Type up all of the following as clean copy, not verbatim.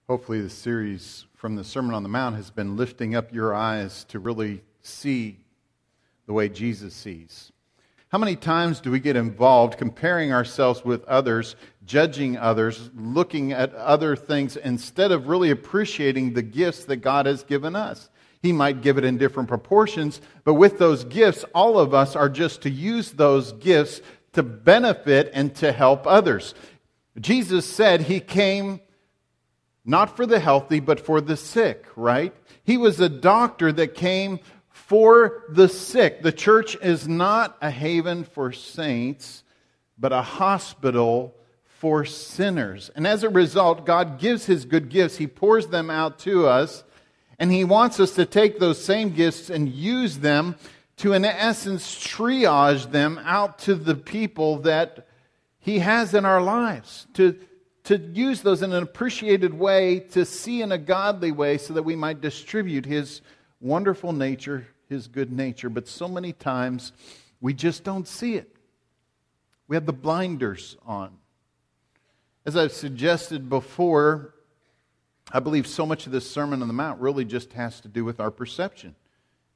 Hopefully the series from the Sermon on the Mount has been lifting up your eyes to really see the way Jesus sees. How many times do we get involved comparing ourselves with others, judging others, looking at other things instead of really appreciating the gifts that God has given us? He might give it in different proportions, but with those gifts, all of us are just to use those gifts to benefit and to help others. Jesus said He came not for the healthy, but for the sick, right? He was a doctor that came for the sick. The church is not a haven for saints, but a hospital for sinners. And as a result, God gives His good gifts. He pours them out to us, and He wants us to take those same gifts and use them to, in essence, triage them out to the people that He has in our lives, to use those in an appreciated way, to see in a godly way so that we might distribute His wonderful nature, His good nature. But so many times we just don't see it. We have the blinders on. As I've suggested before, I believe so much of this Sermon on the Mount really just has to do with our perception.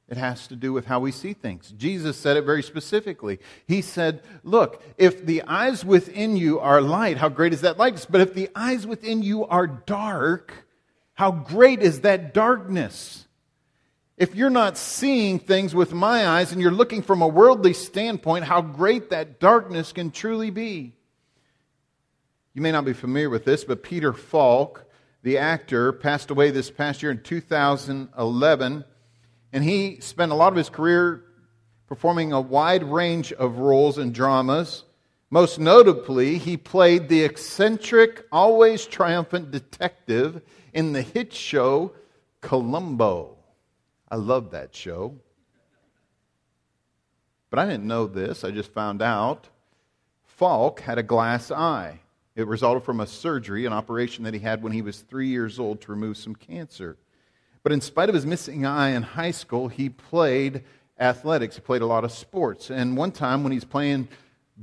It has to do with how we see things. Jesus said it very specifically. He said, look, if the eyes within you are light, how great is that lightness? But if the eyes within you are dark, how great is that darkness? If you're not seeing things with my eyes and you're looking from a worldly standpoint, how great that darkness can truly be. You may not be familiar with this, but Peter Falk, the actor, passed away this past year in 2011. And he spent a lot of his career performing a wide range of roles in dramas. Most notably, he played the eccentric, always triumphant detective in the hit show Columbo. I love that show. But I didn't know this. I just found out. Falk had a glass eye. It resulted from a surgery, an operation that he had when he was 3 years old to remove some cancer. But in spite of his missing eye in high school, he played athletics. He played a lot of sports. And one time when he's playing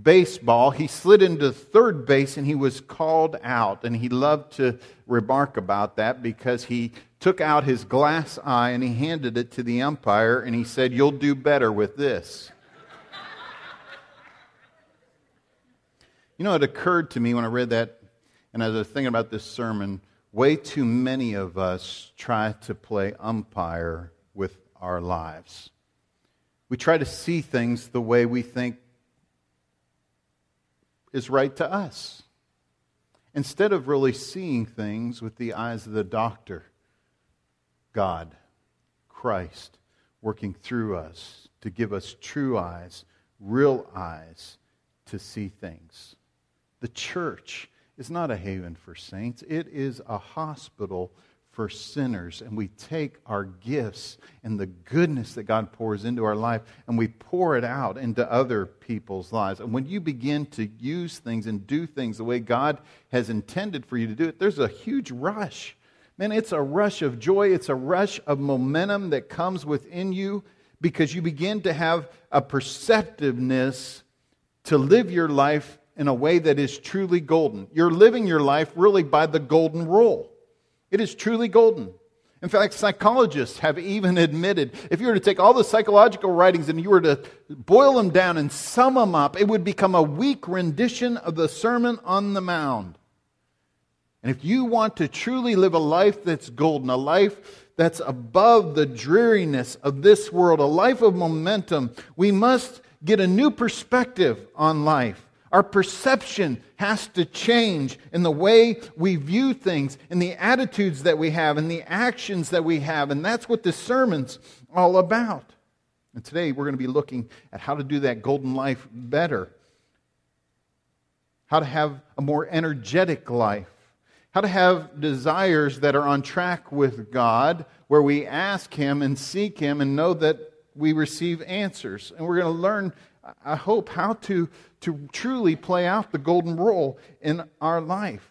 baseball, he slid into third base and he was called out. And he loved to remark about that because he took out his glass eye and he handed it to the umpire and he said, "You'll do better with this." You know, it occurred to me when I read that and as I was thinking about this sermon, way too many of us try to play umpire with our lives. We try to see things the way we think is right to us, instead of really seeing things with the eyes of the doctor, God, Christ, working through us to give us true eyes, real eyes to see things. The church is not a haven for saints. It is a hospital for sinners. And we take our gifts and the goodness that God pours into our life and we pour it out into other people's lives. And when you begin to use things and do things the way God has intended for you to do it, there's a huge rush. Man, it's a rush of joy. It's a rush of momentum that comes within you because you begin to have a perceptiveness to live your life in a way that is truly golden. You're living your life really by the golden rule. It is truly golden. In fact, psychologists have even admitted, if you were to take all the psychological writings and you were to boil them down and sum them up, it would become a weak rendition of the Sermon on the Mount. And if you want to truly live a life that's golden, a life that's above the dreariness of this world, a life of momentum, we must get a new perspective on life. Our perception has to change in the way we view things, in the attitudes that we have, in the actions that we have. And that's what this sermon's all about. And today we're going to be looking at how to do that golden life better. How to have a more energetic life. How to have desires that are on track with God, where we ask Him and seek Him and know that we receive answers. And we're going to learn, I hope, how to truly play out the golden rule in our life.